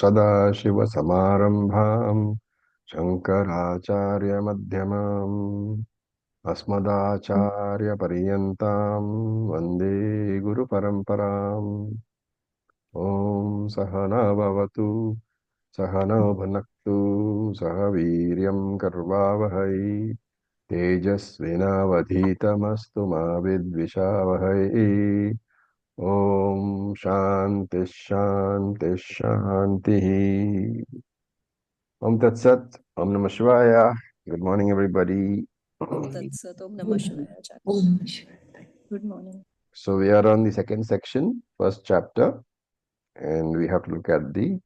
सदाशिवसमारम्भाम् शङ्कराचार्यमध्यमाम् अस्मदाचार्यपर्यन्ताम् वन्दे गुरुपरम्पराम्। ॐ सहना भवतु सहनौ भुनक्तु सह वीर्यं कर्वावहै तेजस्विनावधीतमस्तु मा विद्विषावहै। ॐ शान्ति शान्ति शान्तिः। Om Tat Sat, Om Namah Shivaya. Good morning, everybody. Om Tat Sat, Om Namah Shivaya. Good morning. So we are on the second section, first chapter, and we have to look at the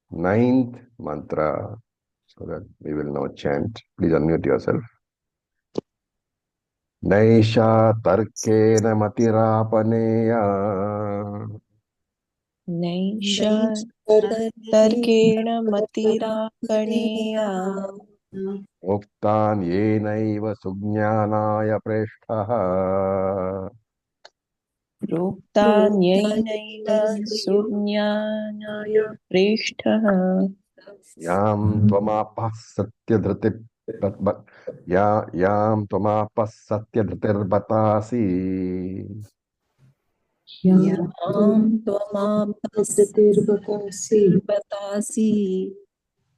ninth mantra, so that we will now chant. Please unmute yourself. Naisha tarkena matirapaneya Naisha tarkena matirapaneya Uktan yenaiva sujnanaya preshtaha Proktanyainaiva sujnanaya preshtaha Yam tvamapah satyadhriti Yam tvamapah satyadhritirbatasi Yam tvamapasyatirvatasi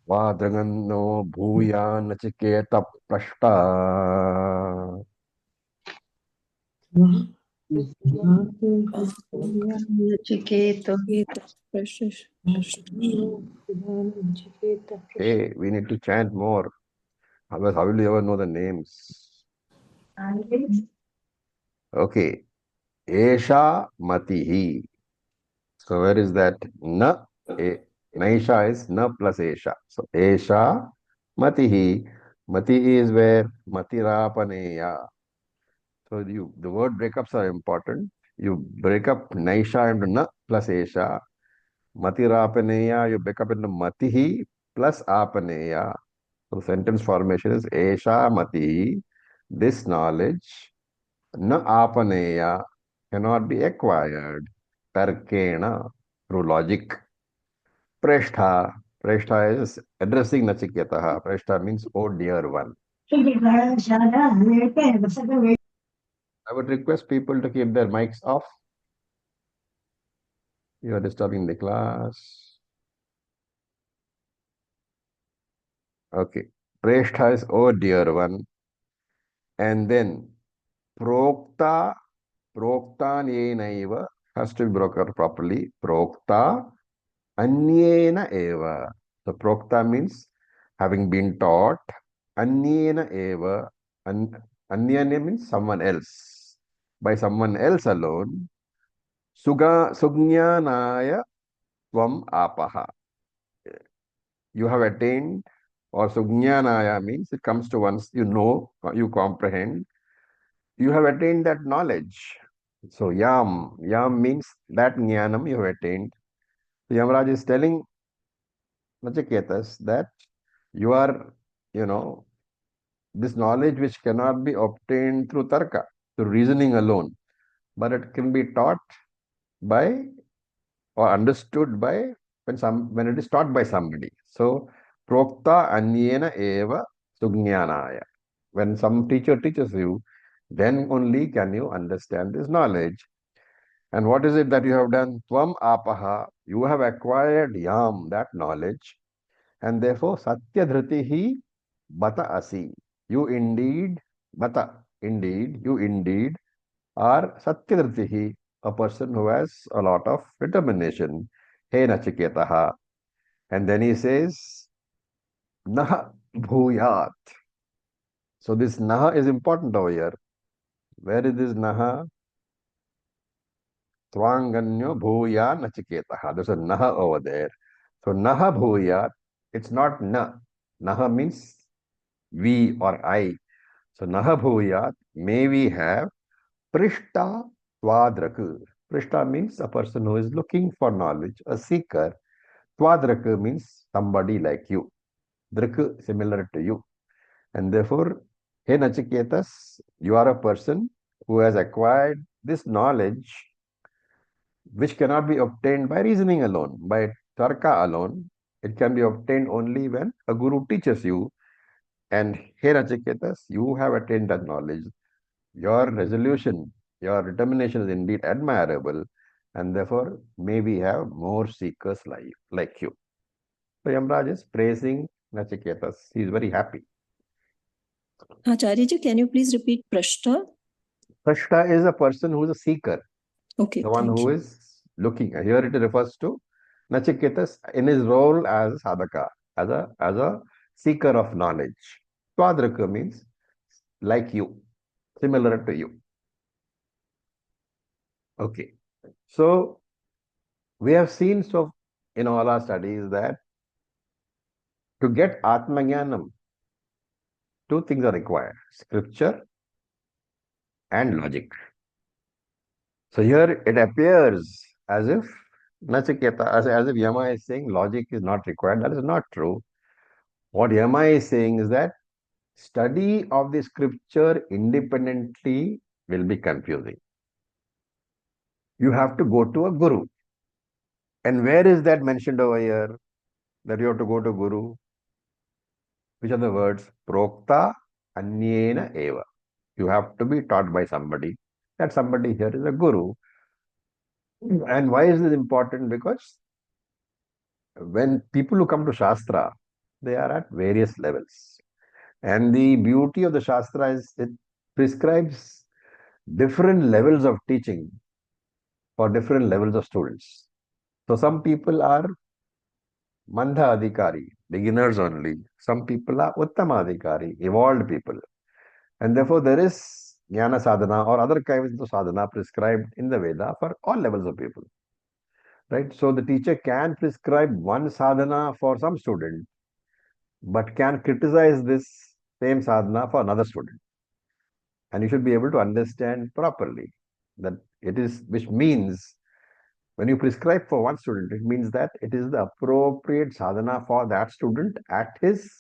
Vadranganno bhuya nachiketa prashta Hey, we need to chant more. Otherwise, how will you ever know the names? Okay. Esha matihi. So where is that? Na. Naisha is na plus Esha. So Esha matihi. Mati is where? Matirapaneya. So the word breakups are important. You break up Naisha into na plus Esha. Matirapaneya, you break up into matihi plus apaneya. So the sentence formation is Esha matihi. This knowledge, na apaneya, cannot be acquired. Tarkena, through logic. Preshtha. Preshtha is addressing Nachiketaha. Preshtha means, oh dear one. I would request people to keep their mics off. You are disturbing the class. Okay. Preshtha is, oh dear one. And then Prokta, Prokta Nyenaiva has to be broken properly. Prokta Anyena Eva. So Prokta means having been taught. Anyena Eva. Anyena means someone else. By someone else alone. Sugnyanaya Tvam Apaha. You have attained, or Sugnyanaya means it comes to once you know, you comprehend. You have attained that knowledge. So Yam means that Jnanam you have attained. So Yamaraj is telling Nachiketas that you are, this knowledge which cannot be obtained through Tarka, through reasoning alone, but it can be taught by or understood by when it is taught by somebody. So Prokta Anyena Eva Sugnyanaya. When some teacher teaches you, then only can you understand this knowledge. And what is it that you have done? Tvam apaha, you have acquired yam, that knowledge. And therefore, satya dhritihi bata asi. You indeed, bata, indeed, you indeed are satya dhritihi, a person who has a lot of determination. He nachiketaha. And then he says, naha bhuyat. So this naha is important over here. Where is this naha? Twanganyo bhuya nachiketaha. There's a naha over there. So naha bhuya, it's not na. Naha means we or I. So naha bhuya, may we have prishta tvadraku. Prishta means a person who is looking for knowledge, a seeker. Tvadraku means somebody like you. Draku similar to you. And therefore, hey Nachiketas, you are a person who has acquired this knowledge which cannot be obtained by reasoning alone, by tarka alone. It can be obtained only when a guru teaches you. And here, Achiketas, you have attained that knowledge. Your resolution, your determination is indeed admirable, and therefore may we have more seekers like you. So Yamraj is praising Nachiketas. He is very happy. Acharya ji, can you please repeat Prashta? Prashta is a person who is a seeker, Okay, the one thank who you. is looking. Here it refers to Nachiketas in his role as sadhaka, as a seeker of knowledge. Swadraka means like you, similar to you. Okay. So we have seen so in all our studies that to get Atmajnanam, two things are required: scripture and logic. So here it appears as if Nachiketa, as if Yama is saying logic is not required. That is not true. What Yama is saying is that study of the scripture independently will be confusing. You have to go to a guru. And where is that mentioned over here? That you have to go to guru. Which are the words? Prokta anyena eva. You have to be taught by somebody. That somebody here is a guru. And why is this important? Because when people who come to Shastra, they are at various levels. And the beauty of the Shastra is it prescribes different levels of teaching for different levels of students. So some people are Mandha Adhikari, beginners only. Some people are Uttama Adhikari, evolved people. And therefore there is Jnana Sadhana or other kinds of sadhana prescribed in the Veda for all levels of people. Right? So the teacher can prescribe one sadhana for some student, but can criticize this same sadhana for another student. And you should be able to understand properly that it is, which means when you prescribe for one student, it means that it is the appropriate sadhana for that student at his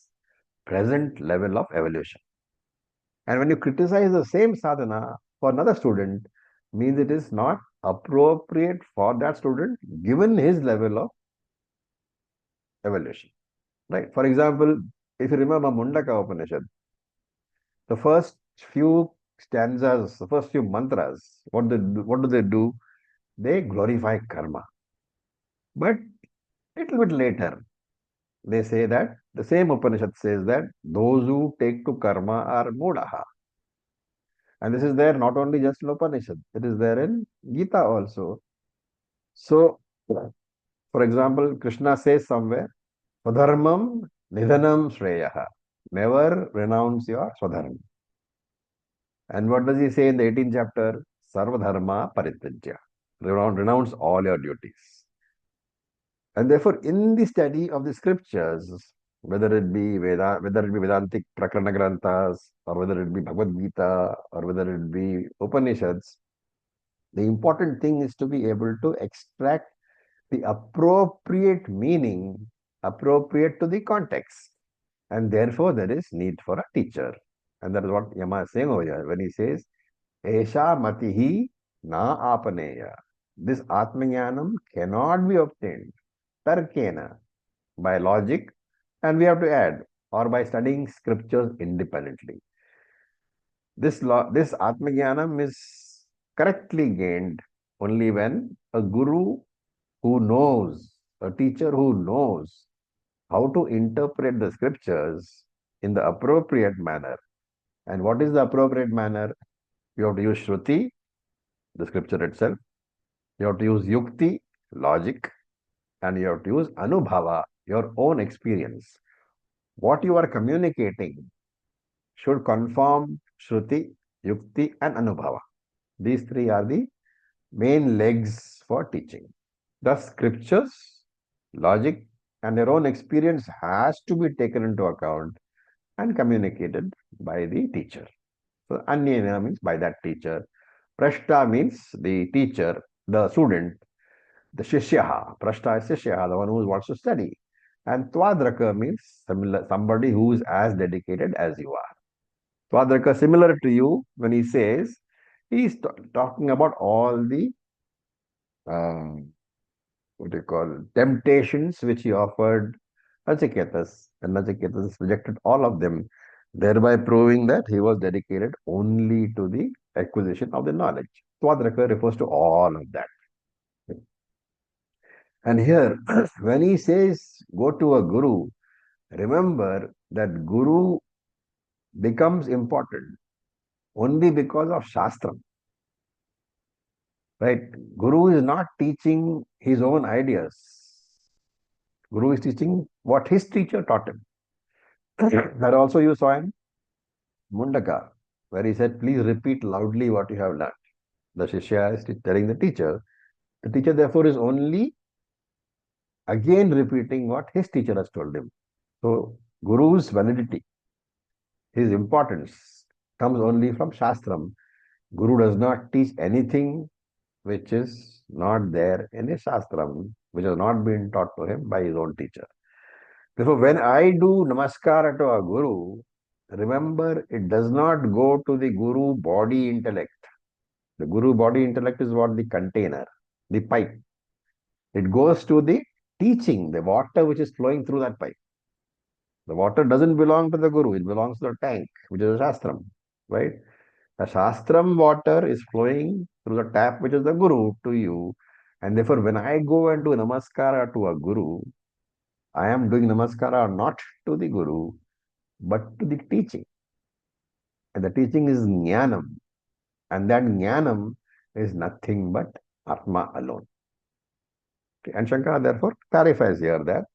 present level of evolution. And when you criticize the same sadhana for another student, means it is not appropriate for that student given his level of evolution. Right? For example, if you remember Mundaka Upanishad, the first few stanzas, the first few mantras, what do they do? They glorify karma. But little bit later, they say that the same Upanishad says that those who take to karma are mudaha. And this is there not only just in Upanishad, it is there in Gita also. So, for example, Krishna says somewhere, Swadharmam nidhanam shreyaha. Never renounce your swadharma. And what does he say in the 18th chapter? Sarvadharma parityajya. Renounce all your duties. And therefore, in the study of the scriptures, whether it be Vedantic Prakarana Granthas, or whether it be Bhagavad Gita, or whether it be Upanishads, the important thing is to be able to extract the appropriate meaning appropriate to the context. And therefore, there is need for a teacher. And that is what Yama is saying over here when he says, Esha matihi na apaneya. This Atmajnanam cannot be obtained tarkena, by logic, and we have to add, or by studying scriptures independently. This Atmajnanam is correctly gained only when a guru who knows, a teacher who knows how to interpret the scriptures in the appropriate manner. And what is the appropriate manner? You have to use Shruti, the scripture itself. You have to use Yukti, logic, and you have to use Anubhava, your own experience. What you are communicating should conform Shruti, Yukti, and Anubhava. These three are the main legs for teaching. Thus, scriptures, logic, and their own experience has to be taken into account and communicated by the teacher. So, Anyena means by that teacher. Prashta means the teacher, the student, the Shishyaha. Prashta is Shishyaha, the one who wants to study. And Tvadraka means somebody who is as dedicated as you are. Tvadraka, similar to you, when he says, he's talking about all the what do you call temptations which he offered Nachiketas. And Nachiketas rejected all of them, thereby proving that he was dedicated only to the acquisition of the knowledge. Tvadraka refers to all of that. And here, when he says go to a guru, remember that guru becomes important only because of Shastra, right? Guru is not teaching his own ideas. Guru is teaching what his teacher taught him. That also you saw in Mundaka, where he said, please repeat loudly what you have learned. The Shishya is telling the teacher. The teacher, therefore, is only again repeating what his teacher has told him. So, Guru's validity, his importance, comes only from Shastram. Guru does not teach anything which is not there in a Shastram, which has not been taught to him by his own teacher. Therefore, when I do Namaskara to a Guru, remember it does not go to the Guru body intellect. The Guru body intellect is what the container, the pipe. It goes to the teaching, the water which is flowing through that pipe. The water doesn't belong to the Guru, it belongs to the tank, which is a Shastram, right? The Shastram water is flowing through the tap, which is the Guru, to you. And therefore, when I go and do Namaskara to a Guru, I am doing Namaskara not to the Guru, but to the teaching. And the teaching is Jnanam. And that Jnanam is nothing but Atma alone. And Shankara therefore clarifies here that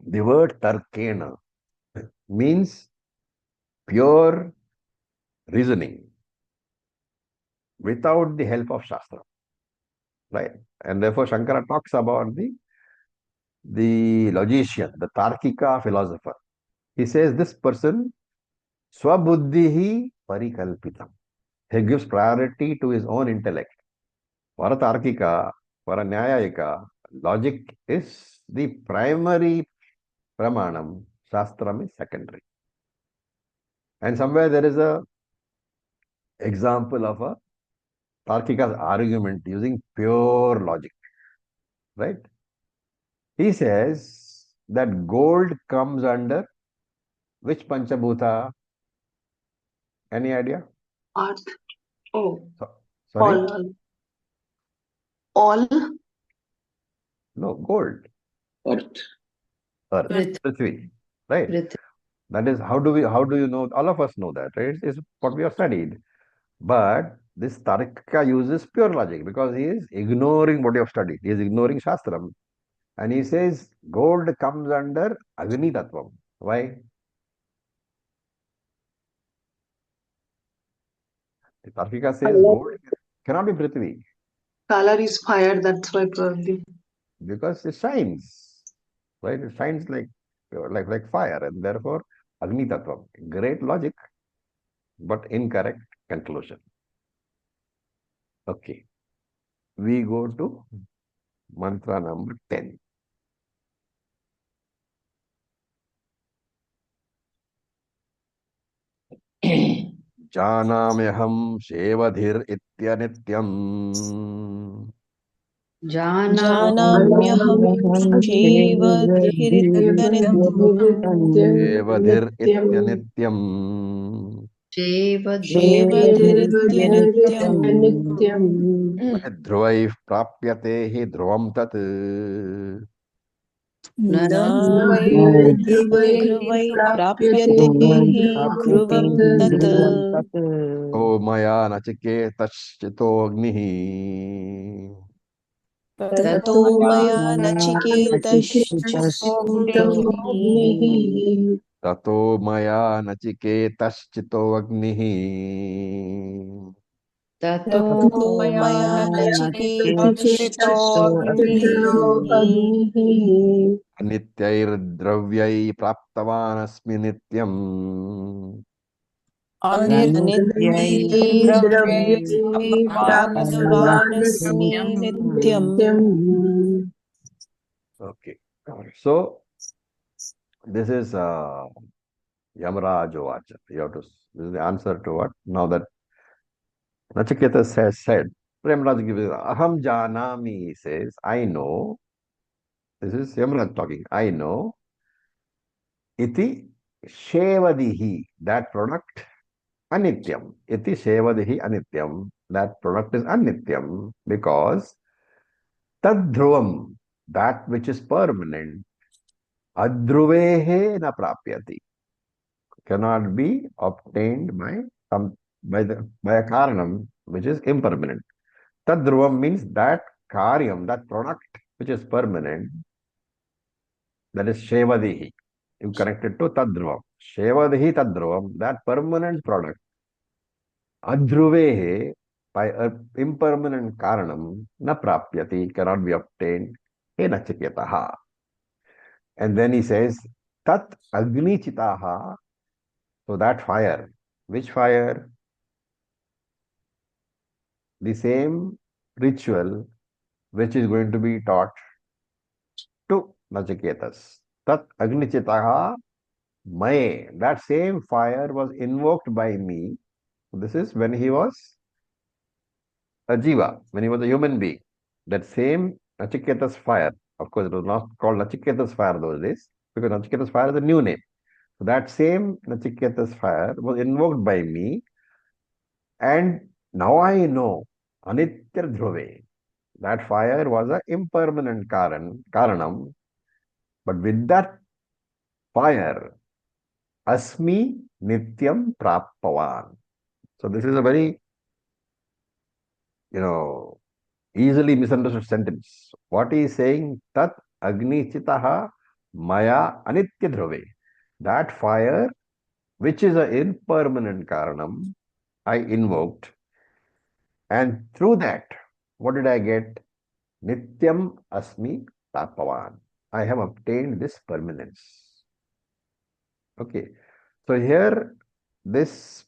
the word Tarkena means pure reasoning without the help of Shastra. Right? And therefore Shankara talks about the logician, the Tarkika philosopher. He says this person Swabuddhihi Parikalpitam. He gives priority to his own intellect. For a Tarkika, for a Nyayika, logic is the primary pramanam, Shastram is secondary. And somewhere there is a example of a Tarkika's argument using pure logic, right? He says that gold comes under which Panchabhuta? Any idea? Earth. Oh, So, sorry? all. No, gold. Earth. Earth. Prithvi. Prithvi. Right. Prithvi. That is how do you know? All of us know that, right? It's what we have studied. But this Tarika uses pure logic because he is ignoring what you have studied. He is ignoring Shastram. And he says gold comes under Agni Tattvam. Why? The Tarkika says Color. gold cannot be Prithvi Color is fire, that's why probably. because it shines. Right? It shines like fire, and therefore Agni Tattvam. Great logic, but incorrect conclusion. Okay. We go to mantra number 10. जानाम्यहं शेवधिर् इत्यनित्यम् जानाम्यहं शेवधिरित्यनित्यं शेवधिर् इत्यनित्यम् शेवधिरित्यनित्यं ध्रुवैः प्राप्यते हि ध्रुवं तत् न ध्रुवै प्राप्यते हि ध्रुवं तत् तो मया नचिकेतश्चितोऽग्निः ततो मया नचिकेतश्चितोऽग्निः ततो मया नचिकेतश्चितोऽग्निः ततो मया नचिकेतश्चितोऽग्निः नित्यैर्द्रव्यै प्राप्तवानस्मि नित्यम् अनित्यैर्द्रव्यै प्राप्तवानस्मि नित्यम् Okay. So this is Yamaraj Vacha. You have to, this is the answer to what? Now that Nachiketas has said, Yamaraj gives Aham Janami, he says, I know This is Yamraj talking. I know. Iti Shevadihi, that product, Anityam. Iti Shevadihi Anityam. That product is Anityam because Tadhruvam, that which is permanent, Adhruvehe na prapyati, cannot be obtained by some by a karanam which is impermanent. Tadhruvam means that karyam, that product which is permanent, that is Shevadihi. You connect it to Tadhruvam. Shevadihi Tadhruvam, that permanent product. Adhruvehe, by an impermanent karanam, na prapyati, cannot be obtained. He nachiketaha. And then he says, Tat Agni Chitaha. So that fire. Which fire? The same ritual which is going to be taught to Nachiketas. Tat Agni Chitaha Maye. That same fire was invoked by me. This is when he was a jiva, when he was a human being. That same Nachiketas fire, of course, it was not called Nachiketas fire those days, because Nachiketas fire is a new name. So that same Nachiketas fire was invoked by me, and now I know Anitya Dhruve. That fire was an impermanent karanam, but with that fire, Asmi Nityam Prapavan. So this is a very, easily misunderstood sentence. What he is saying, Tat Agni Chitaha Maya Anitya Dhruve. That fire, which is an impermanent karanam, I invoked. And through that, what did I get? Nityam Asmi Tapavan. I have obtained this permanence. Okay. So here, this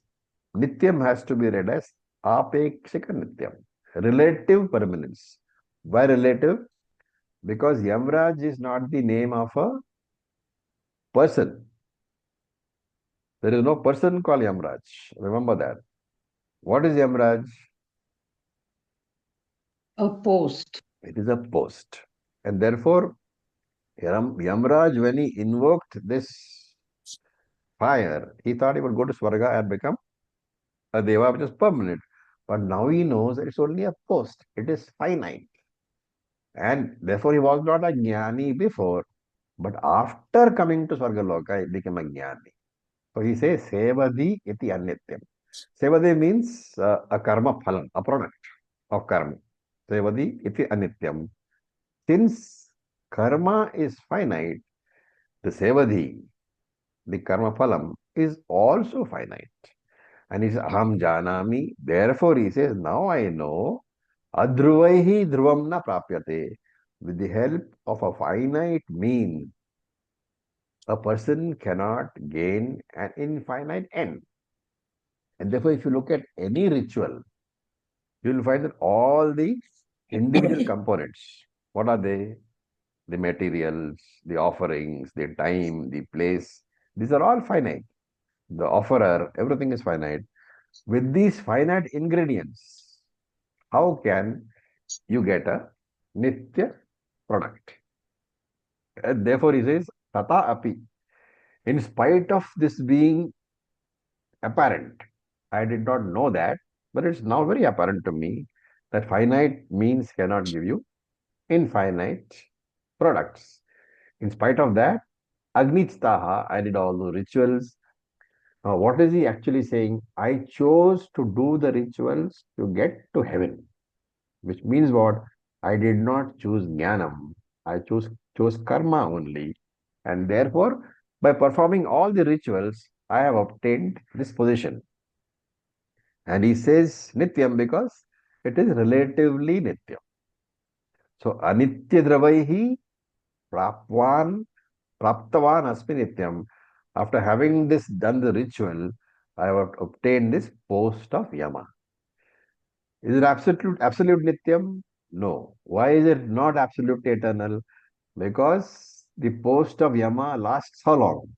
Nityam has to be read as Apekshika Nityam. Relative permanence. Why relative? Because Yamraj is not the name of a person. There is no person called Yamraj. Remember that. What is Yamraj? A post. It is a post. And therefore, Yamraj, when he invoked this fire, he thought he would go to Swarga and become a Deva, which is permanent. But now he knows that it's only a post. It is finite. And therefore, he was not a Jnani before. But after coming to Swargaloka, he became a Jnani. So he says, Sevadi iti Annityam. Sevadi means a karma phalam, a product of karma. Sevadi iti Annityam. Since karma is finite, the Sevadi, the karma phalam, is also finite. And he says, Aham janami. Therefore, he says, now I know, adhruvaihi dhruvam na prapyate. With the help of a finite mean, a person cannot gain an infinite end. And therefore, if you look at any ritual, you will find that all the individual components, what are they? The materials, the offerings, the time, the place, these are all finite. The offerer, everything is finite. With these finite ingredients, how can you get a nitya product? And therefore, he says, tata api. In spite of this being apparent, I did not know that, but it's now very apparent to me that finite means cannot give you infinite products. In spite of that, Agnitstaha, I did all the rituals. Now, what is he actually saying? I chose to do the rituals to get to heaven, which means what? I did not choose jnanam. I chose karma only. And therefore, by performing all the rituals, I have obtained this position. And he says nityam because it is relatively nityam. So, anitya dravaihi prapvan praptavan asmi nityam. After having this done the ritual, I have obtained this post of yama. Is it absolute nityam? No. Why is it not absolute eternal? Because the post of yama lasts how long?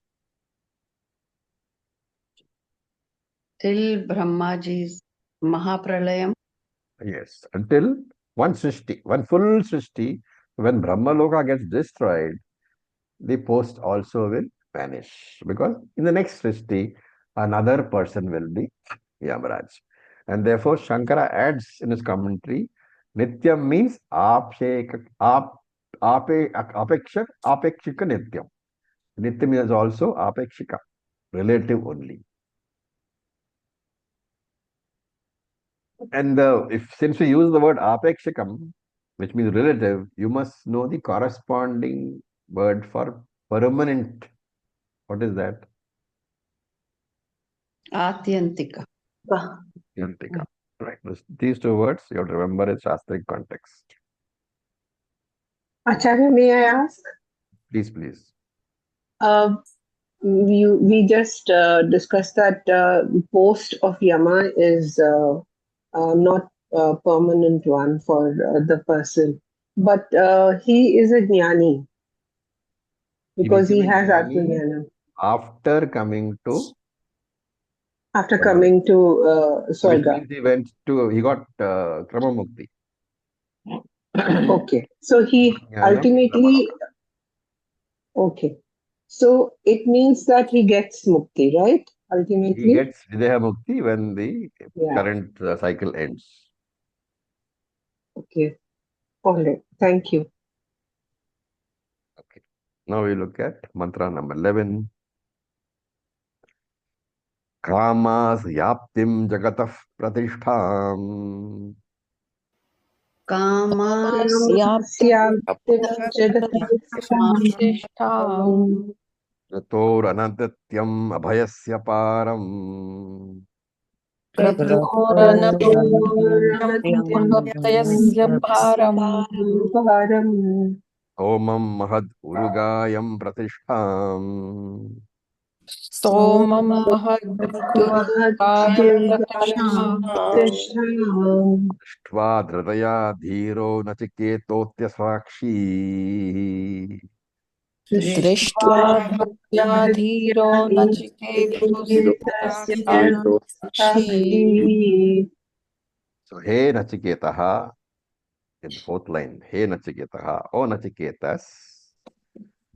Till Brahmaji's Mahapralayam. Yes, until one full Srishti, When Brahmaloka gets destroyed, the post also will vanish because in the next Srishti, another person will be Yamaraj. And therefore, Shankara adds in his commentary, Nityam means apekshika Nityam. Nityam is also apekshika, relative only. And if since we use the word apekshikam, which means relative, you must know the corresponding word for permanent. What is that? Atyantika. Yantika. Right. These two words you have to remember in Shastric context. Acharya, may I ask? Please, please. Uh, we just discussed that post of Yama is not a permanent one for the person, but he is a jnani He because he became a has jnani Atmajnana after coming to after Brahma, coming to which Swarga. means he got Krama Mukti. Okay, so he Jnanam ultimately, Kramaloka. okay, so it means that he gets mukti, right? He Ultimately, gets Videha Mukti when the yeah. current cycle ends. Okay, all right. Thank you. Okay. Now we look at mantra number 11. Kamas yaptim jagatah pratishtham. Kamasya Kamasyaप्तिं जगतः प्रतिष्ठाम् Toranantatyam abhayasya param. क्रतोरनत्यमभयस्य भारम् परम् Omam mahad urugayam pratishtham. स्तोमं महद्दुर्गाय प्रतिष्ठाम् महद्दुर्गातिष्ठाम् Shtva dhrataya dhiro nachiketotya दृष्ट्वा दृष्ट्वा भक्त्या धीरो नचिकेतस्य नचिकेतस्य साक्षी So, He Nachiketaha, in the fourth line, He Nachiketaha, O Nachiketas,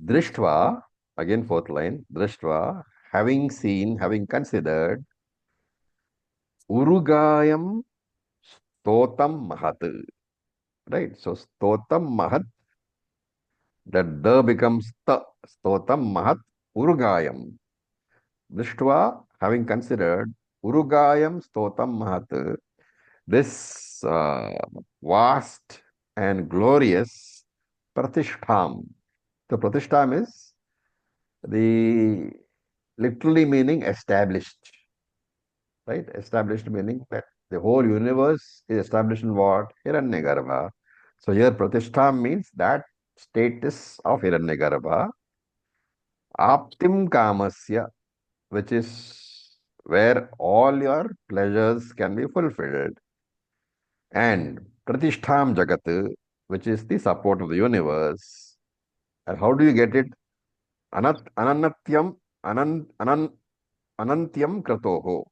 Drishtva, again fourth line, Drishtva, having seen, having considered, Urugayam Stotam Mahat. Right? So, Stotam Mahat, that the becomes ta, Stotam Mahat, Urugayam. Drishtva, having considered, Urugayam Stotam Mahat, this vast and glorious Pratishtham. So Pratishtham is the literally meaning established, right? Established meaning that the whole universe is established in what? Hiranyagarbha. So here Pratishtham means that status of Hiranyagarbha. Aptim Kamasya, which is where all your pleasures can be fulfilled. And Pratishtham Jagat, which is the support of the universe. And how do you get it? Ananatyam Anantyam Kratoho,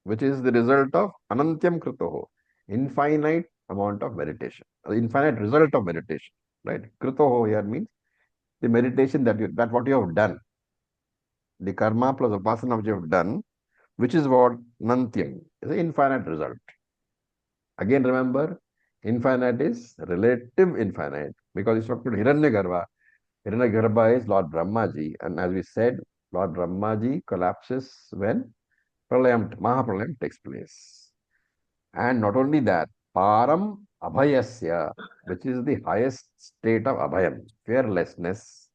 which is the result of Anantyam Kratoho, infinite amount of meditation, the infinite result of meditation. Right? Kratoho here means the meditation that what you have done, the karma plus upasana which you have done, which is what Nantyam is the infinite result. Again, remember, infinite is relative infinite because it's talking about Hiranyagarbha. Hiranyagarbha is Lord Brahmaji, and as we said, Lord Brahmaji collapses when Mahapralayam takes place. And not only that, Param Abhayasya, which is the highest state of Abhayam, fearlessness,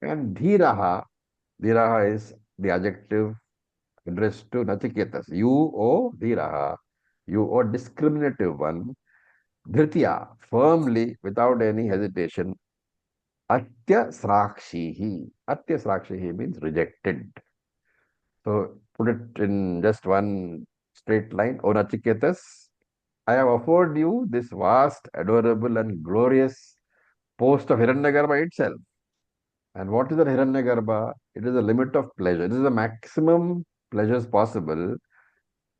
and Dhiraha is the adjective addressed to Nachiketas. You, O Dhiraha, you, O discriminative one, Dhritya, firmly, without any hesitation, Atya Srakshihi. Atya Srakshihi means rejected. So put it in just one straight line. O Nachiketas, I have offered you this vast, adorable, and glorious post of Hiranyagarbha itself. And what is the Hiranyagarbha? It is the limit of pleasure. It is the maximum pleasures possible.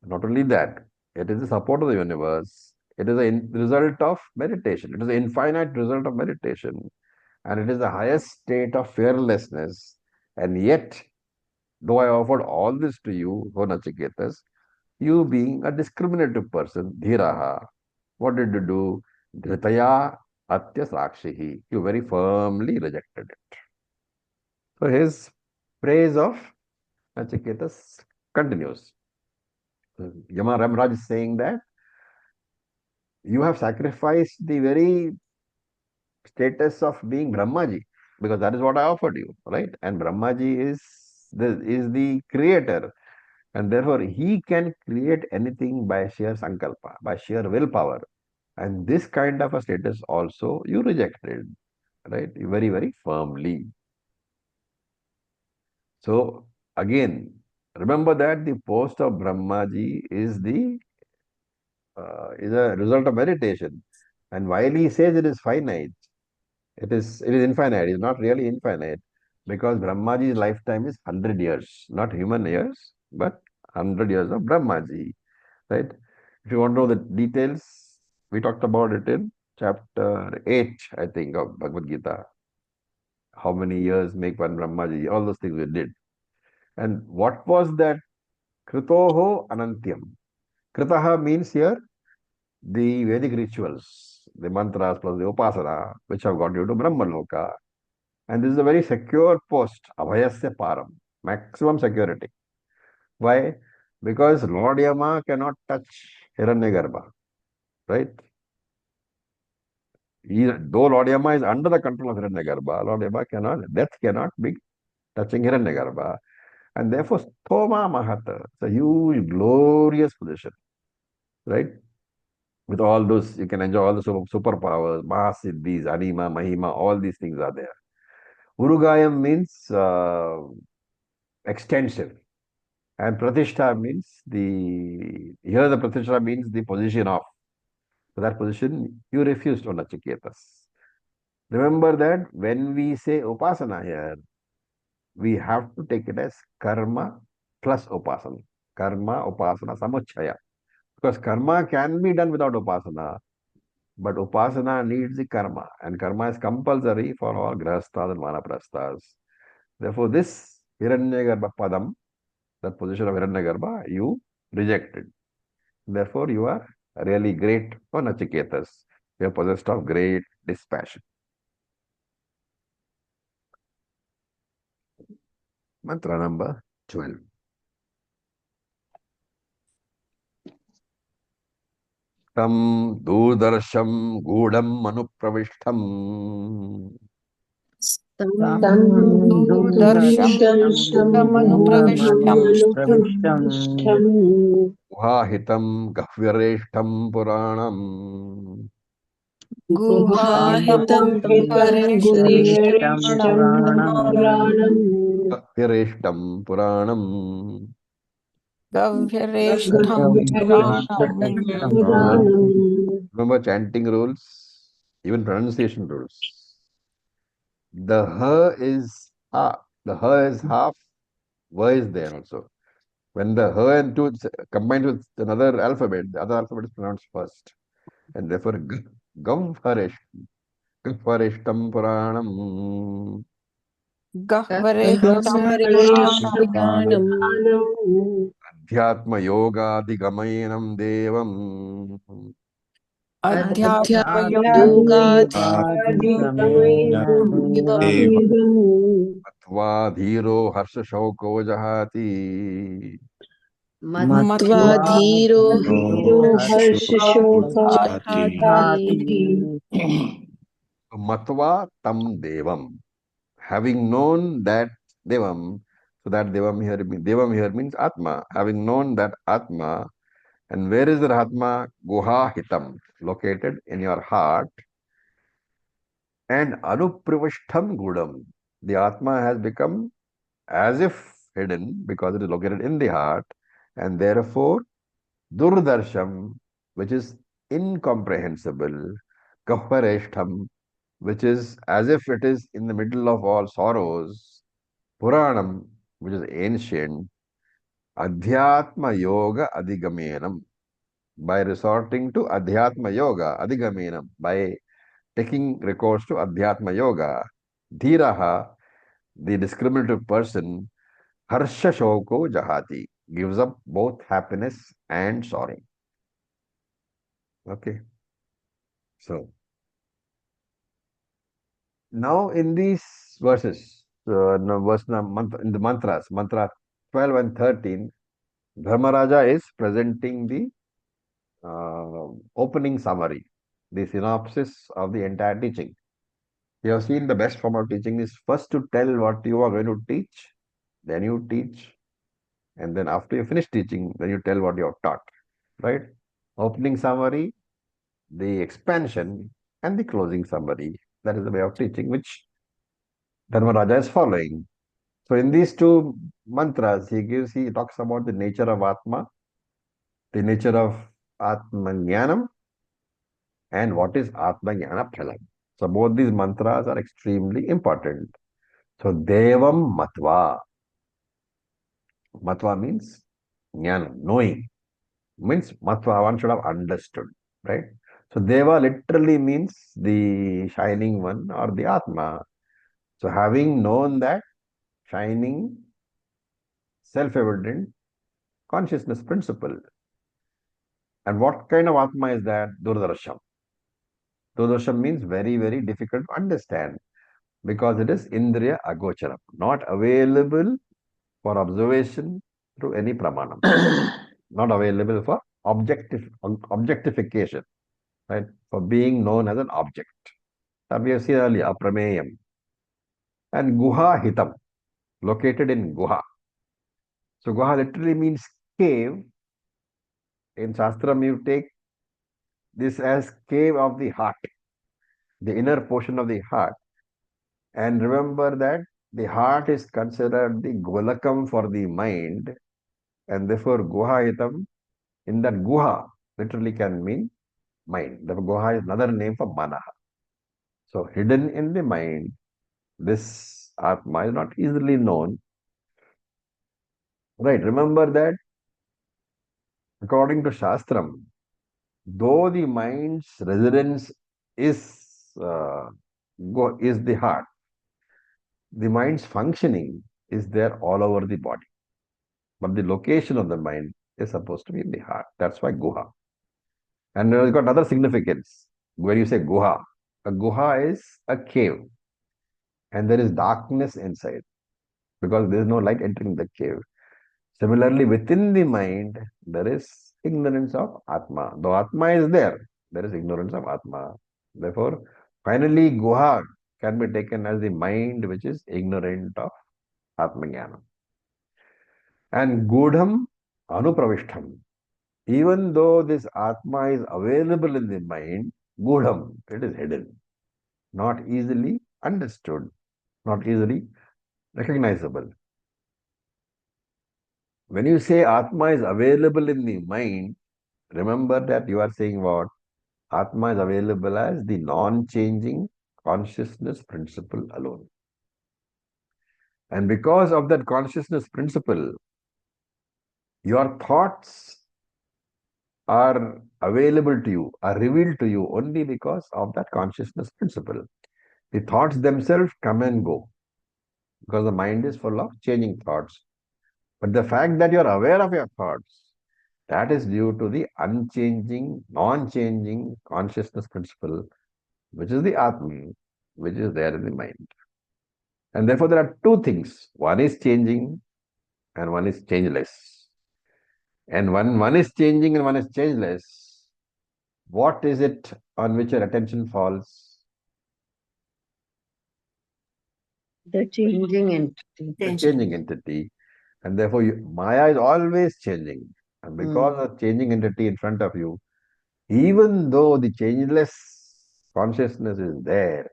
Not only that, it is the support of the universe. It is a result of meditation. It is an infinite result of meditation. And it is the highest state of fearlessness. And yet, though I offered all this to you, O Nachiketas, you being a discriminative person, dhiraha, what did you do? Dhritaya atya sakshihi. You very firmly rejected it. So his praise of Nachiketas continues. Yama Ramraj is saying that you have sacrificed the very status of being Brahmaji, because that is what I offered you, right? And Brahmaji is the creator, and therefore he can create anything by sheer sankalpa, by sheer willpower. And this kind of a status also you rejected, right? Very, very firmly. So again, remember that the post of Brahmaji is a result of meditation. And while he says it is finite, it is infinite. It's not really infinite, because Brahmaji's lifetime is 100 years, not human years, but 100 years of Brahmaji, right? If you want to know the details, we talked about it in chapter 8, I think, of Bhagavad Gita. How many years make one Brahmaji? All those things we did. And what was that Kritoho Anantyam? Kritaha means here the Vedic rituals, the mantras plus the upasana, which have got you to Brahmaloka. And this is a very secure post, Abhayasya Param, maximum security. Why? Because Lord Yama cannot touch Hiranyagarbha, right? Though Lord Yama is under the control of Hiranyagarbha, Lord Yama death cannot be touching Hiranyagarbha. And therefore, Sthoma Mahata, it's a huge, glorious position, right? With all those, you can enjoy all the superpowers, Mahasiddhis, Anima, Mahima, all these things are there. Urugayam means extensive. And Pratishtha means here the Pratishtha means the position of. So that position you refused on Nachiketas. Remember that when we say Upasana here, we have to take it as karma plus upasana. Karma, upasana, samuchaya. Because karma can be done without upasana, but upasana needs the karma, and karma is compulsory for all grahasthas and vanaprasthas. Therefore, this Hiranyagarbha padam, that position of Hiranyagarbha, you rejected. Therefore, you are really great for Nachiketas. You are possessed of great dispassion. Mantra number 12. Tam durdarsham gudam anupravishtam तं तं दूरदर्शं दूरदर्शं गूढमनुप्रविष्टम् गूढमनुप्रविष्टम् guhahitam gahvyareshtam puranam गुहाहितं गुहाहितं वरिष्ठं गुह्यरिष्टं पुराणम् gahvyareshtam puranam. गव्यरेष्ठं गह्यरिष्टं पुराणम् पुराणम्. Remember chanting rules, even pronunciation rules. The h is ha. The h is half, v is there also. When the h and two combined with another alphabet, the other alphabet is pronounced first. And therefore, gahvareshtam puranam. गह्वरेष्ठं गह्यरिष्टं पुराणम् पुराणम् Adhyatma yogadigamayinam devam. अध्यात्मयोगाधिगम्यं अध्यात्मयोगादिगमयेदम् Atva dhiro harsha shauko jahati. मत्वा धीरो धीरो हर्षशोकाजाति हर्षशोकाजाति Matva tam devam. Having known that devam, so that devam here means atma. Having known that atma, and where is the atma? Guha hitam, located in your heart. And anuprivishtam gudam. The atma has become as if hidden because it is located in the heart, and therefore durdarsham, which is incomprehensible, kapareshtham, which is as if it is in the middle of all sorrows, puranam, which is ancient, adhyatma yoga adhigamenam. by resorting to Adhyatma Yoga, Adhigamenam, by taking recourse to Adhyatma Yoga. Dhiraha, the discriminative person, Harsha Shoko Jahati, gives up both happiness and sorrow. Okay. So, now in these verses, in the mantras, mantra 12 and 13, Dharmaraja is presenting the opening summary, the synopsis of the entire teaching. You have seen the best form of teaching is first to tell what you are going to teach, then you teach, and then after you finish teaching, then you tell what you have taught, right? Opening summary, the expansion, and the closing summary. That is the way of teaching which Dharmaraja is following. So in these two mantras, he talks about the nature of Atma, the nature of Atma Jnanam, and what is Atma Jnana Phalam. So both these mantras are extremely important. So Devam Matva. Matva means Jnana, knowing. Means Matva, one should have understood, right? So Deva literally means the shining one or the Atma. So having known that shining, self-evident consciousness principle. And what kind of Atma is that? Durdarsham. Durdarsham means very, very difficult to understand because it is Indriya Agocharam, not available for observation through any pramanam, not available for objectification, right? For being known as an object. That we have seen earlier, aprameyam. And guha hitam, located in guha. So guha literally means cave. In Shastram, you take this as cave of the heart, the inner portion of the heart. And remember that the heart is considered the golakam for the mind, and therefore guhayitam, in that guha, literally can mean mind. Therefore, guha is another name for manaha. So hidden in the mind, this Atma is not easily known. Right, remember that according to Shastram, though the mind's residence is, is the heart, the mind's functioning is there all over the body. But the location of the mind is supposed to be in the heart. That's why Guha. And it's got another significance. When you say Guha, a Guha is a cave. And there is darkness inside because there is no light entering the cave. Similarly, within the mind, there is ignorance of Atma. Though Atma is there is ignorance of Atma. Therefore, finally, Guha can be taken as the mind which is ignorant of Atma Jnana. And Gudham Anupravishtham. Even though this Atma is available in the mind, Gudham, it is hidden, not easily understood, not easily recognizable. When you say Atma is available in the mind, remember that you are saying what? Atma is available as the non-changing consciousness principle alone. And because of that consciousness principle, your thoughts are available to you, are revealed to you only because of that consciousness principle. The thoughts themselves come and go because the mind is full of changing thoughts. But the fact that you are aware of your thoughts, that is due to the unchanging, non-changing consciousness principle, which is the Atman, which is there in the mind. And therefore, there are two things. One is changing and one is changeless. And when one is changing and one is changeless, what is it on which your attention falls? The changing entity. The changing entity. And therefore, Maya is always changing. And because of changing entity in front of you, even though the changeless consciousness is there,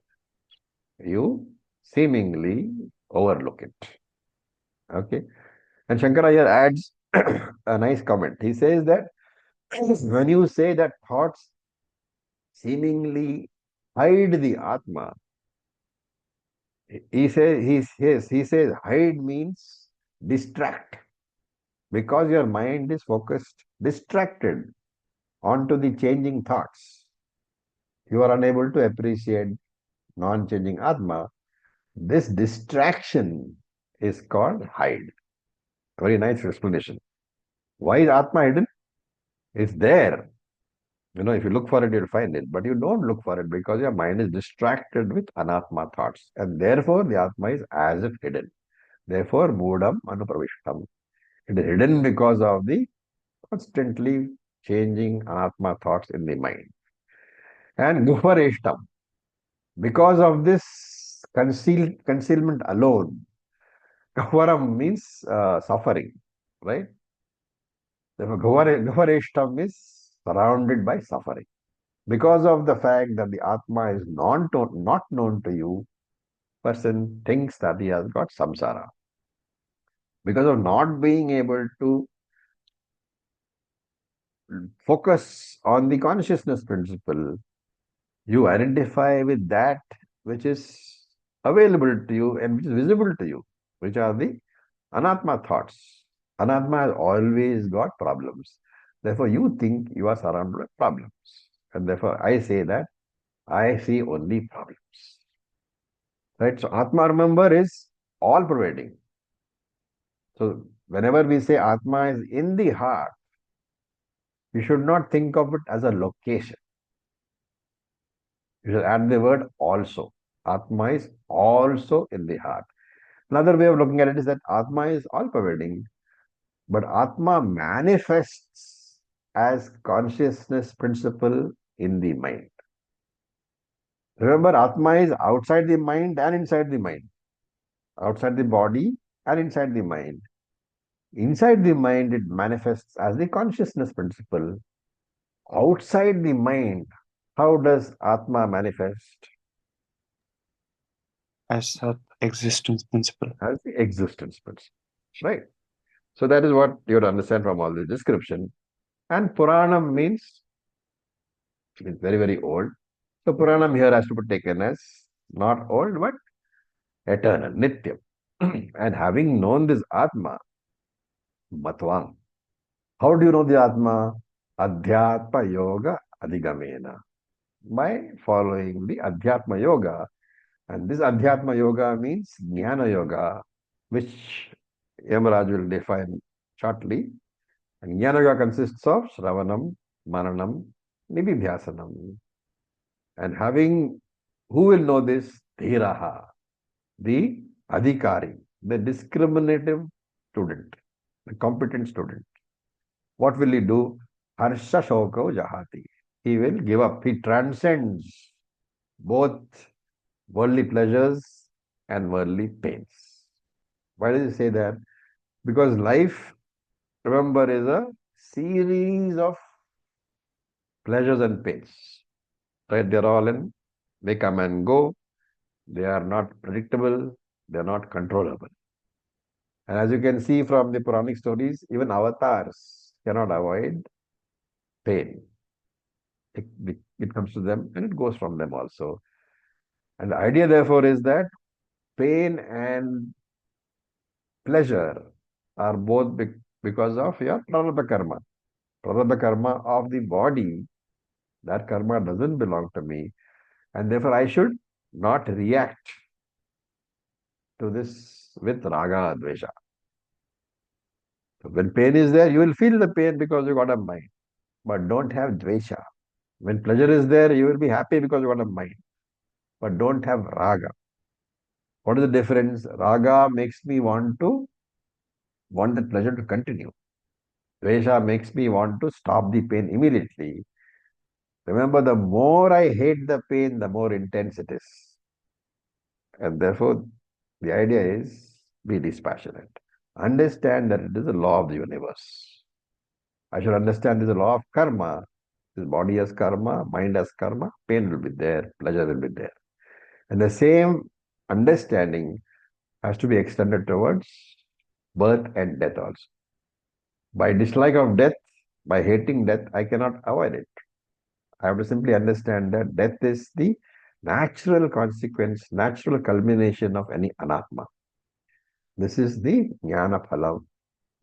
you seemingly overlook it. Okay. And Shankaraya adds a nice comment. He says that when you say that thoughts seemingly hide the Atma, he says hide means distract because your mind is focused, distracted onto the changing thoughts. You are unable to appreciate non-changing Atma. This distraction is called hide. Very nice explanation. Why is Atma hidden? It's there. If you look for it, you'll find it. But you don't look for it because your mind is distracted with anatma thoughts. And therefore, the Atma is as if hidden. Therefore, Moodam Anupravishtam. It is hidden because of the constantly changing anatma thoughts in the mind. And Guhareshtam. Because of this concealment alone, Gavaram means suffering, right? Therefore, Guhareshtam is surrounded by suffering. Because of the fact that the Atma is not known to you, person thinks that he has got samsara. Because of not being able to focus on the consciousness principle, you identify with that which is available to you and which is visible to you, which are the anatma thoughts. Anatma has always got problems. Therefore, you think you are surrounded by problems. And therefore, I say that I see only problems. Right? So Atma, remember, is all pervading. So whenever we say Atma is in the heart, you should not think of it as a location. You should add the word also. Atma is also in the heart. Another way of looking at it is that Atma is all pervading, but Atma manifests as consciousness principle in the mind. Remember, Atma is outside the mind and inside the mind, outside the body and inside the mind. Inside the mind, it manifests as the consciousness principle. Outside the mind, how does Atma manifest? As a existence principle. As the existence principle. Right? So that is what you have to understand from all this description. And Puranam means it's very, very old. So Puranam here has to be taken as not old, but eternal, Nityam. And having known this Atma, Matvam. How do you know the Atma? Adhyatma Yoga Adhigamena. By following the Adhyatma Yoga. And this Adhyatma Yoga means Jnana Yoga, which Yamaraj will define shortly. And Jnana Yoga consists of Shravanam, Mananam, Nididhyasanam. And having, who will know this? Dhiraha, the Adhikari, the discriminative student, the competent student. What will he do? Harsha Shokau Jahati. He will give up. He transcends both worldly pleasures and worldly pains. Why does he say that? Because life, remember, is a series of pleasures and pains. Right? They're all they come and go. They are not predictable. They're not controllable. And as you can see from the Puranic stories, even avatars cannot avoid pain. It comes to them and it goes from them also. And the idea, therefore, is that pain and pleasure are both because of your prarabdha karma. Prarabdha karma of the body, that karma doesn't belong to me. And therefore, I should not react to this with raga, dvesha. So when pain is there, you will feel the pain because you got a mind. But don't have dvesha. When pleasure is there, you will be happy because you got a mind. But don't have raga. What is the difference? Raga makes me want the pleasure to continue. Dvesha makes me want to stop the pain immediately. Remember, the more I hate the pain, the more intense it is. And therefore, the idea is be dispassionate. Understand that it is a law of the universe. I should understand this is a law of karma. This body has karma, mind has karma, pain will be there, pleasure will be there. And the same understanding has to be extended towards birth and death also. By dislike of death, by hating death, I cannot avoid it. I have to simply understand that death is the natural consequence, natural culmination of any anatma. This is the jnana phala,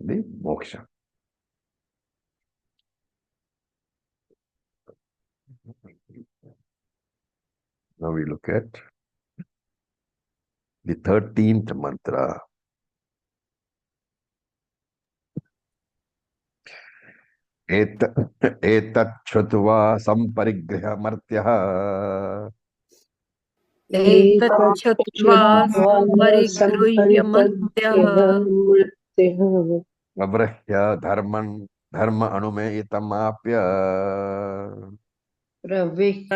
the moksha. Now we look at the 13th mantra. एतत् श्रुत्वा सम्परिगृह्य मर्त्यः एतच्छ्रुत्वा परिगृह्य मर्त्यः अबृह्य धर्म अनुमेयितमाप्य प्रव्रह्य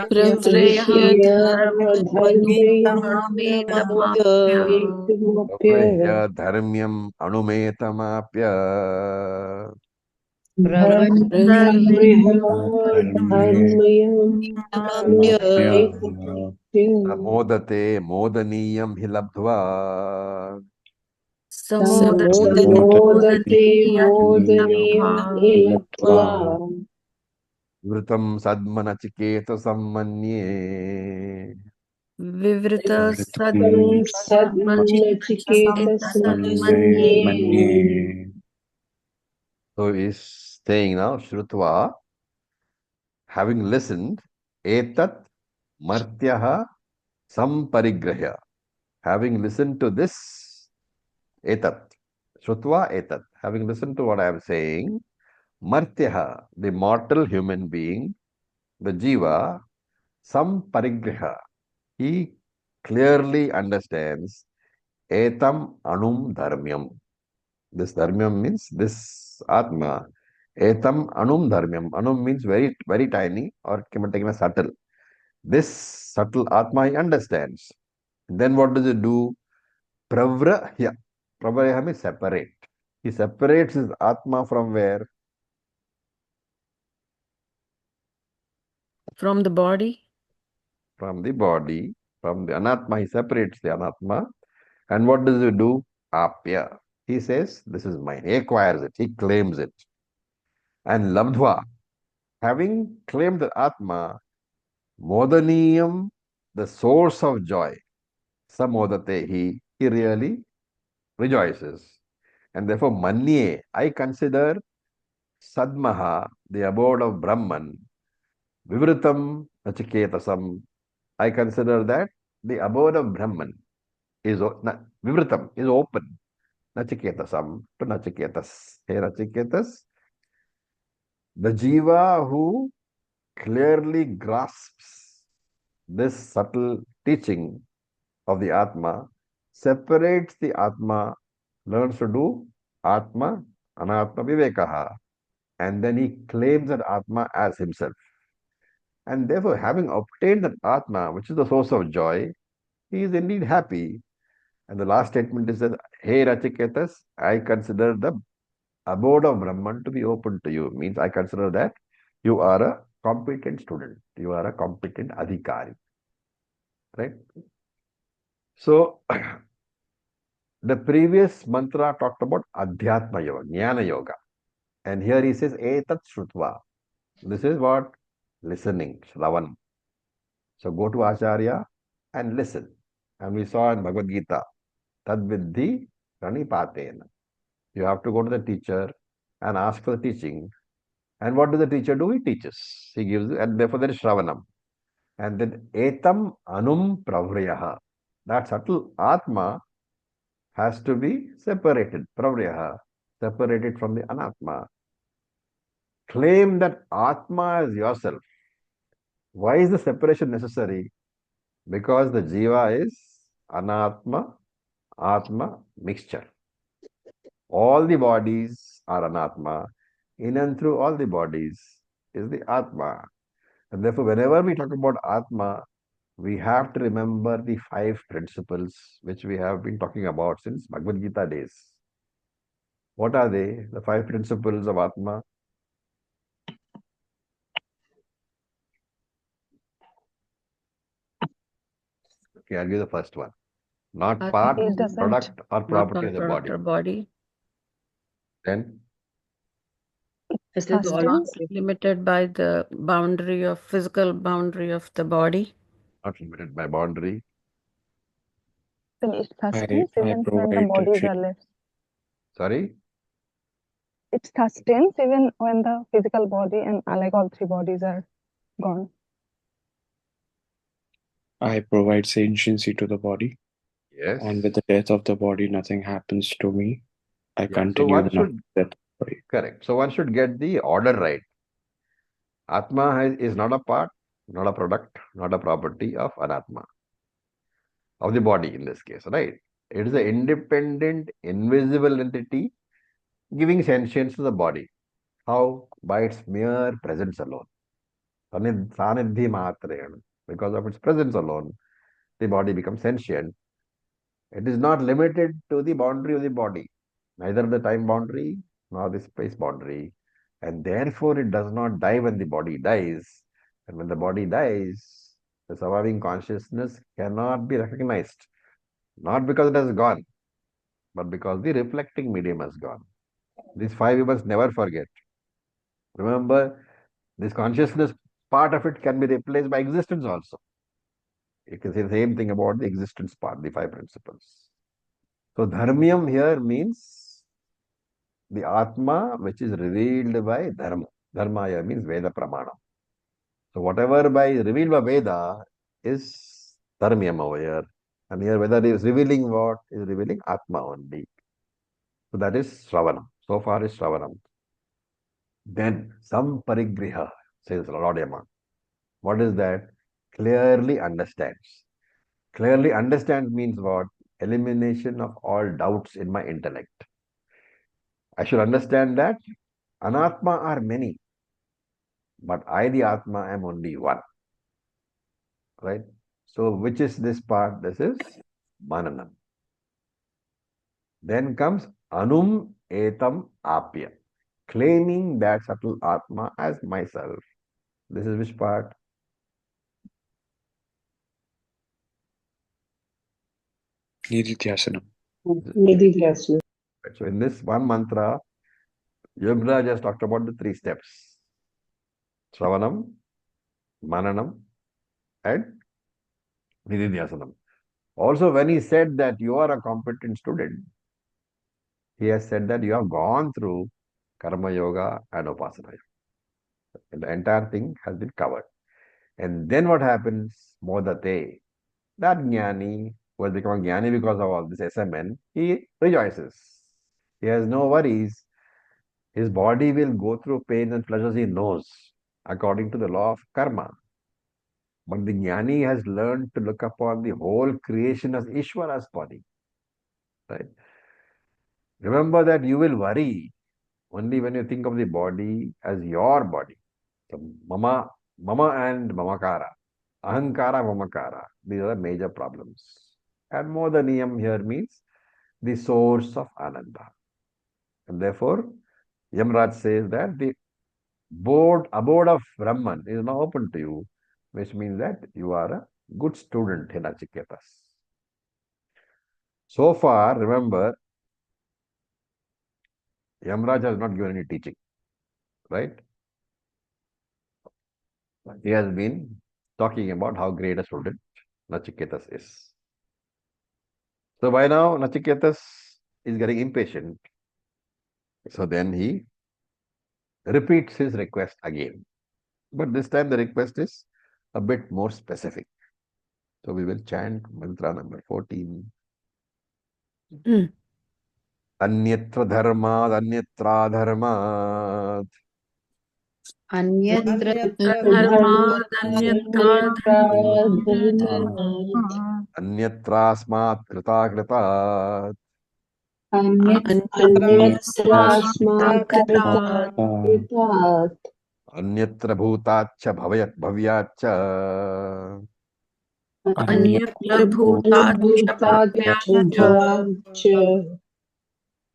अबृह्य धर्म्यम् अनुमेतमाप्य मोदते मोदनीयं हि लब्ध्वा वृतं सद्मनचिकेतसं मन्ये So he's saying now, Shrutva, having listened, etat martyaha samparigrahya. Having listened to this, etat, Shrutva etat, having listened to what I am saying, martyaha, the mortal human being, the jiva, samparigraha, he clearly understands etam anum dharmyam. This dharmyam means this atma. Etam anum dharmyam. Anum means very, very tiny or taken as subtle. This subtle atma he understands. Then what does it do? Pravrahya. Pravrahya means separate. He separates his atma from where? from the body. From the body. From the anatma, he separates the anatma. And what does he do? Apya. He says, this is mine. He acquires it. He claims it. And labdhva, having claimed the atma, modaniyam, the source of joy, samodate, he really rejoices. And therefore, manye, I consider sadmaha, the abode of Brahman, vivritam nachiketasam, I consider that the abode of Brahman is vivritam, is open. Nachiketasam to Nachiketas. Hey Nachiketas, the jiva who clearly grasps this subtle teaching of the Atma, separates the Atma, learns to do Atma, Anatma Vivekaha, and then he claims that Atma as himself. And therefore, having obtained that Atma, which is the source of joy, he is indeed happy. And the last statement is that, Hey Rachiketas, I consider the abode of Brahman to be open to you. Means I consider that you are a competent student. You are a competent adhikari. Right? So, the previous mantra talked about Adhyatma Yoga, Jnana Yoga. And here he says, Etat Shrutva. This is what? Listening, Shravan. So go to Acharya and listen. And we saw in Bhagavad Gita, Tad Viddhi Pranipatena. You have to go to the teacher and ask for the teaching. And what does the teacher do? He teaches. He gives, and therefore there is Shravanam. And then Etam Anum Pravriyaha. That subtle Atma has to be separated, pravriyaha, separated from the anatma. Claim that atma is yourself. Why is the separation necessary? Because the jiva is anatma, atma mixture. All the bodies are anatma. In and through all the bodies is the atma. And therefore, whenever we talk about atma, we have to remember the 5 principles which we have been talking about since Bhagavad Gita days. What are they? The 5 principles of Atma? Okay, I'll give the first one. Not part, product, or property of the body. Body. Then, It is all Limited by the boundary of physical boundary of the body. not limited by boundary. It I sustains even when the provide bodies shade. are left. Sorry? It sustains even when the physical body and like all 3 bodies are gone. I provide sentiency to the body, Yes. and with the death of the body, nothing happens to me. I Yeah, so continue one even should, after death of the body. correct. So one should get the order right. Atma is not a part, not a product, not a property of Anatma, of the body in this case, right? It is an independent, invisible entity giving sentience to the body. How? By its mere presence alone. Sanidhi matrayana. Because of its presence alone, the body becomes sentient. It is not limited to the boundary of the body, neither the time boundary nor the space boundary. And therefore, it does not die when the body dies. And when the body dies, the surviving consciousness cannot be recognized, not because it has gone, but because the reflecting medium has gone. These five we must never forget. Remember, this consciousness part of it can be replaced by existence also. You can say the same thing about the existence part, the five principles. So, dharmyam here means the Atma which is revealed by Dharma. Dharma here means Veda Pramana. So, whatever by revealed by Veda is Dharmyam over here. And here, whether it is revealing what? Is revealing Atma only. So, that is Shravanam. So far is Shravanam. Then, some Parigriha, says Lord Yama. What is that? Clearly understands. Clearly understands means what? Elimination of all doubts in my intellect. I should understand that Anatma are many, but I, the Atma, am only one. Right? So, which is this part? This is Mananam. Then comes Anum Etam Apya, claiming that subtle Atma as myself. This is which part? Nididhyasanam. Nididhyasana. So, in this one mantra, Yoga just talked about the three steps: Shravanam, Mananam, and Nididhyasanam. Also, when he said that you are a competent student, he has said that you have gone through Karma Yoga and Upasana Yoga. The entire thing has been covered. And then what happens? Modate. That Jnani, who has become a Jnani because of all this SMN, he rejoices. He has no worries. His body will go through pain and pleasures he knows, according to the law of karma. But the Jnani has learned to look upon the whole creation as Ishvara's body. Right? Remember that you will worry only when you think of the body as your body. So mama and mamakara, ahankara, mamakara. These are the major problems. And modaniyam here means the source of ananda. And therefore, Yamraj says that the abode of Brahman is now open to you, which means that you are a good student in Achiketas. So far, remember, Yamraj has not given any teaching, right? He has been talking about how great a student Nachiketas is. So by now, Nachiketas is getting impatient. So then he repeats his request again. But this time the request is a bit more specific. So we will chant mantra number 14. Anyatra dharmad, anyatra dharmad. अन्यत्र धर्मादन्यत्र Anyatrasmat krita kritat. अन्यत्रास्मात् कृतात् कृतात् Anyatra bhutacha bhavyatcha. अन्यत्र भूताच्च भूताच्च भव्याच्च भवाच्च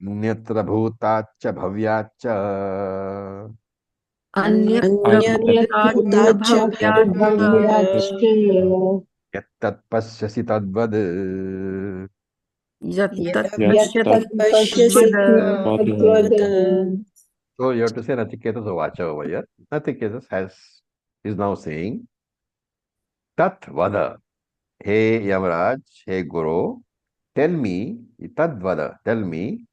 Anyatra bhutacha bhavyatcha. अन्यत्र भूताच्च भूताच्च भव्याच्च भव्याच्च Yattat pashyasi tadvad. यत्तत् यत्तत् पश्यति तद्वद पश्यति तद्वद So you have to say Nachiketas Vacha over here. Nachiketas is now saying Tat Vada. Hey Yamaraj, hey Guru, tell me, Tat Vada, tell me,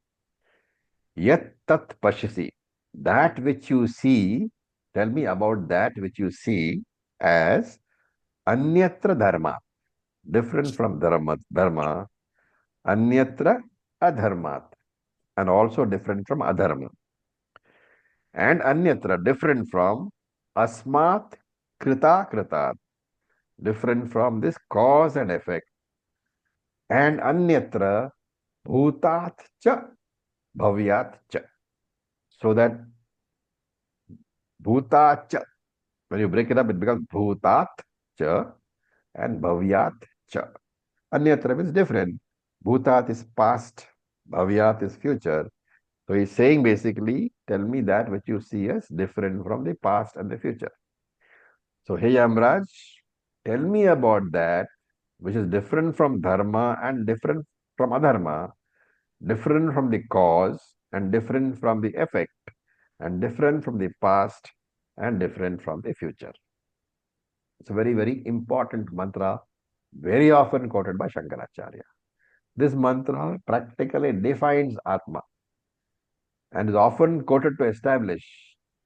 Yat Tat Pashyasi, that which you see, tell me about that which you see as Anyatra Dharma. different from dharma, anyatra adharmat, and also different from adharma. And anyatra, different from asmat krita kritat, different from this cause and effect. And anyatra bhutat cha bhavyat cha. So that bhutat cha, when you break it up, it becomes bhutat cha and bhavyat cha. Anyatra means different. Bhutat is past, bhavyat is future. So he's saying basically, tell me that which you see as different from the past and the future. So, hey Yamraj, tell me about that which is different from dharma and different from adharma, different from the cause and different from the effect, and different from the past and different from the future. It's a very, very important mantra, very often quoted by Shankaracharya. This mantra practically defines Atma and is often quoted to establish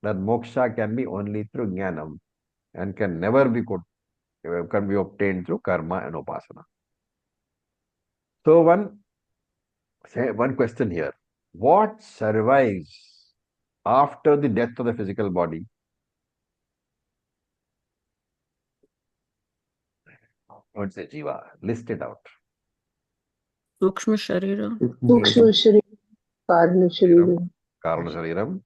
that moksha can be only through jnanam and can never be obtained through karma and upasana. So one question here: what survives after the death of the physical body? I would say jiva. List it out. Sukshma Sharira. Sukshma Sharira, Karna Sharira, Karana shariram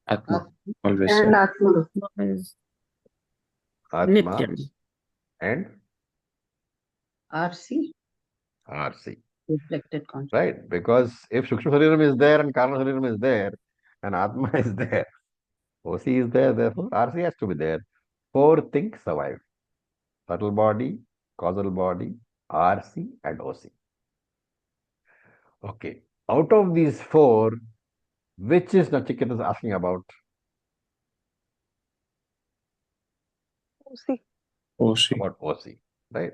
Atma. Always and said. Atma. Is atma Nityam. and RC, RC. reflected consciousness. Right? Because if Sukshma Shariram is there and Karana Shariram is there and Atma is there, OC is there, therefore RC has to be there. Four things survive: subtle body, causal body, RC, and OC. Okay. Out of these four, which is Nachiketas asking about? See, OC. About OC. Right?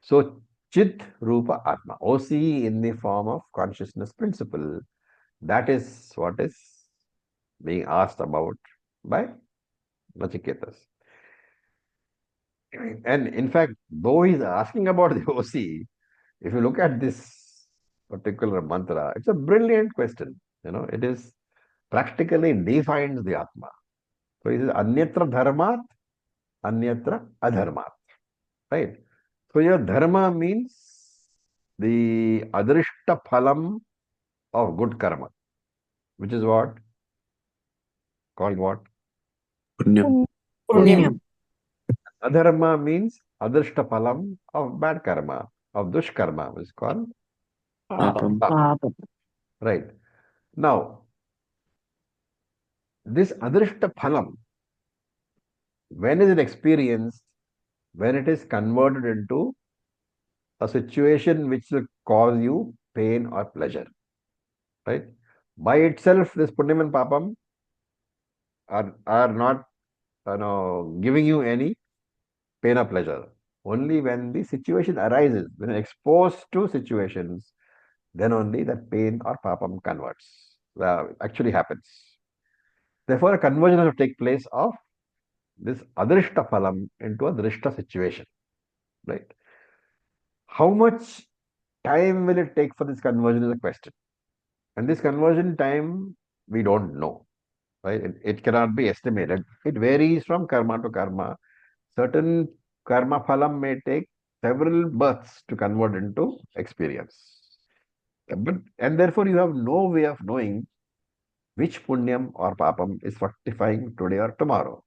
So, Chit Rupa Atma. OC in the form of consciousness principle. That is what is being asked about by Nachiketas. And in fact, though he's asking about the OC, if you look at this particular mantra, it's a brilliant question. It is practically defines the Atma. So he says, Anyatra dharmat, Anyatra adharmat. Right? So your dharma means the adrishta phalam of good karma, which is what? Called what? Punyam. Punyam. Adharma means adrishta phalam of bad karma, of dushkarma, which is called Papam. papa. Right. Now, this adrishta phalam, when is it experienced? When it is converted into a situation which will cause you pain or pleasure. Right? By itself, this punyam and papam are not giving you any pain or pleasure. Only when the situation arises, when you're exposed to situations, then only that pain or papam converts. Actually happens. Therefore, a conversion has to take place of this adrishta phalam into a drishta situation. Right? How much time will it take for this conversion is a question. And this conversion time, we don't know. Right? It cannot be estimated. It varies from karma to karma. Certain karma phalam may take several births to convert into experience. And therefore, you have no way of knowing which punyam or papam is fructifying today or tomorrow.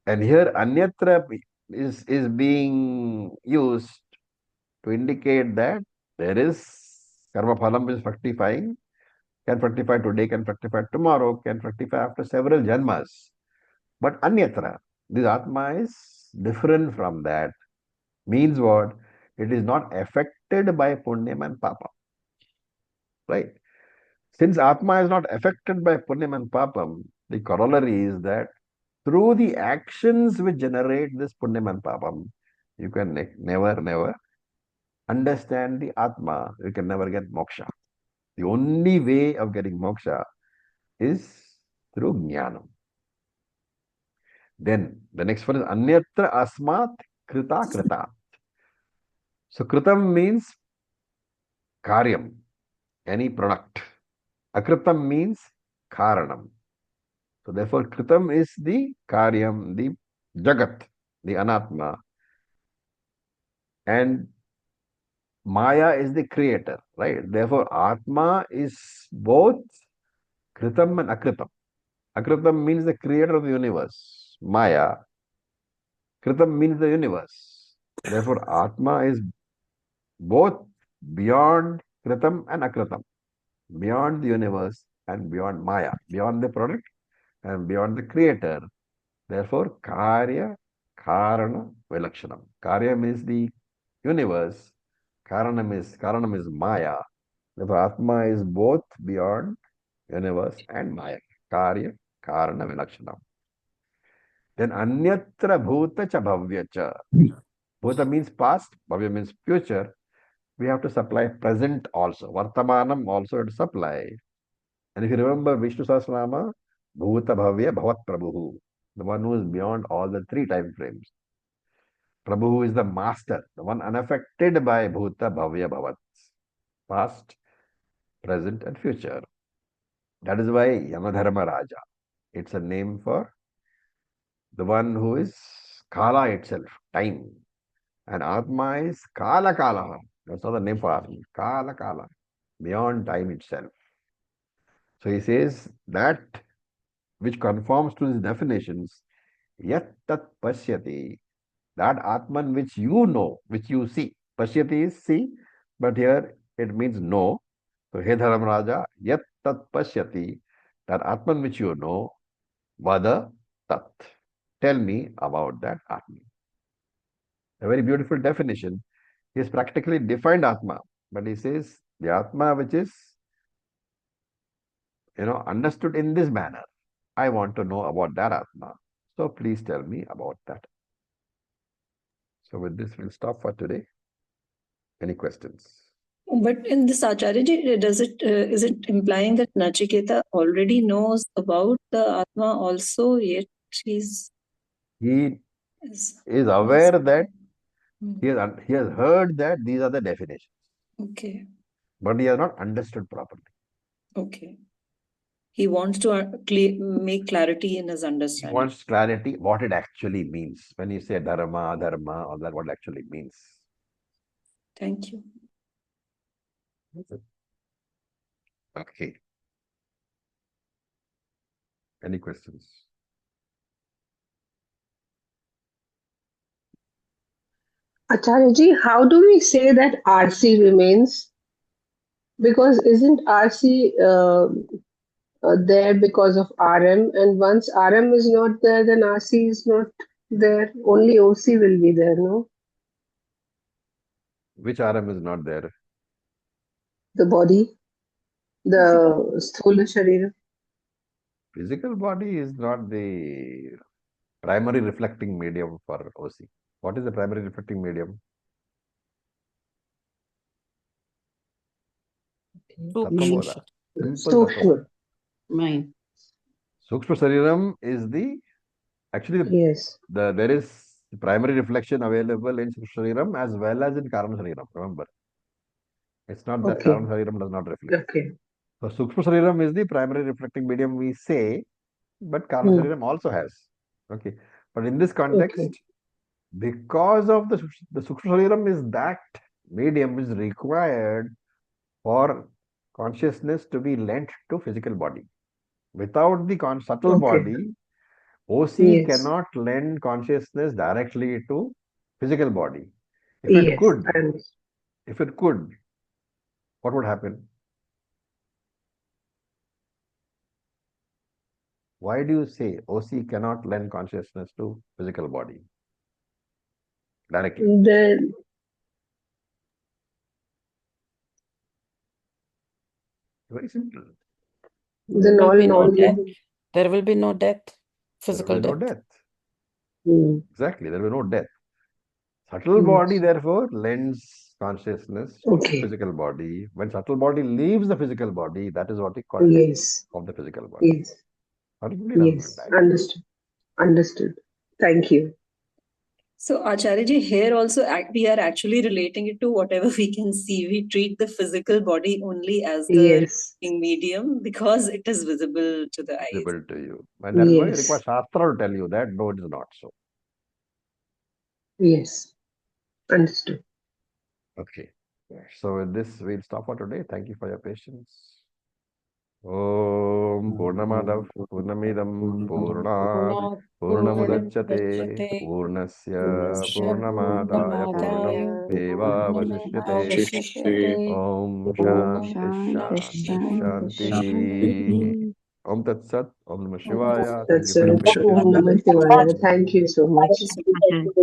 And here, anyatra is being used to indicate that there is karma phalam is fructifying, can fructify today, can fructify tomorrow, can fructify after several janmas. But anyatra, this Atma is different from that. Means what? It is not affected by punyam and papa. Right? Since Atma is not affected by punyam and papam, the corollary is that through the actions which generate this punyam and papam, you can never understand the Atma. You can never get moksha. The only way of getting moksha is through jnanam. Then the next one is anyatra asmat Krita Krita. So Kritam means Karyam, any product. Akritam means Karanam. So therefore Kritam is the Karyam, the Jagat, the Anatma. And Maya is the creator, right? Therefore Atma is both Kritam and Akritam. Akritam means the creator of the universe. Maya. Kritam means the universe. Therefore Atma is both beyond Kritam and Akritam, beyond the universe and beyond Maya, beyond the product and beyond the creator. Therefore, Karya, Karana, Vilakshanam. Karya means the universe, Karanam is Maya. Therefore, Atma is both beyond universe and Maya. Karya, Karana, Vilakshanam. Then Anyatra Bhuta cha Bhavya cha. Bhuta means past, Bhavya means future. We have to supply present also. Vartamanam also to supply. And if you remember Vishnu Sahasranama, Bhuta Bhavya Bhavat Prabhu, the one who is beyond all the three time frames. Prabhu is the master, the one unaffected by Bhuta Bhavya Bhavat, past, present, and future. That is why Yamadharma Raja. It's a name for the one who is Kala itself, time. And Atma is Kala Kala. That's not the name for Atma. Kala Kala, beyond time itself. So he says that which conforms to his definitions, yat tat pashyati, that Atman which you know, which you see. Pashyati is see, but here it means know. So, He Dharamraja, yat tat pashyati, that Atman which you know, vada tat. Tell me about that Atman. A very beautiful definition. He has practically defined Atma, but he says the Atma which is understood in this manner. I want to know about that Atma. So please tell me about that. So with this, we'll stop for today. Any questions? But in this Acharya ji, is it implying that Nachiketa already knows about the Atma also, yet he's He is is aware that Hmm. he has heard that these are the definitions, Okay. but he has not understood properly. Okay. He wants to make clarity in his He understanding. wants clarity what it actually means. When you say dharma, all that, what it actually means. Thank you. Okay. Any questions? Acharya how do we say that RC remains? Because isn't RC there because of RM, and once RM is not there, then RC is not there. Only OC will be there, no? Which RM is not there? The body, the Sthula Sharira. Physical body is not the primary reflecting medium for OC. What is the primary reflecting medium? Tattva bola. Simple tattva bola. Sukshma. Mind. Sukshma Shariram is actually Yes. there is primary reflection available in Sukshma Shariram as well as in Karana Shariram. Remember, it's not that Okay. Karana Shariram does not reflect. Okay. So Sukshma Shariram is the primary reflecting medium we say, but Karana Hmm. Shariram also has. Okay. But in this context, Okay. because of the Sukshma Shariram is that medium is required for consciousness to be lent to physical body. Without the subtle Okay. body, OC Yes. cannot lend consciousness directly to physical body. Yes. I understand. If it could, what would happen? Why do you say OC cannot lend consciousness to physical body directly? Then Very simple. then Will all be no knowledge. death. There will be no death, There physical will be no death. death. Hmm. Exactly, there will be no death. Subtle Yes. body, therefore, lends consciousness to Okay. physical body. When subtle body leaves the physical body, that is what we call death Yes. of the physical body. Yes. How do you believe Yes. Understood. Understood. Thank you. So Acharya here also we are actually relating it to whatever we can see. We treat the physical body only as the Yes. medium because it is visible to the eyes. Visible to you. And that is why you Yes. require Shastra to tell you that, no, it is not so. Yes. Understood. Okay. So with this, we'll stop for today. Thank you for your patience. Om Purnamadav Purnamidam Purnat Purnamudachyate Purnasya Purnamadaya Purnameva Vasishyate Om Shanti Shanti Shanti Om Tat Sat Om Namah Shivaya. Thank That's you for your it. patience. Om Namah Shivaya. Thank you so much. Thank you so much.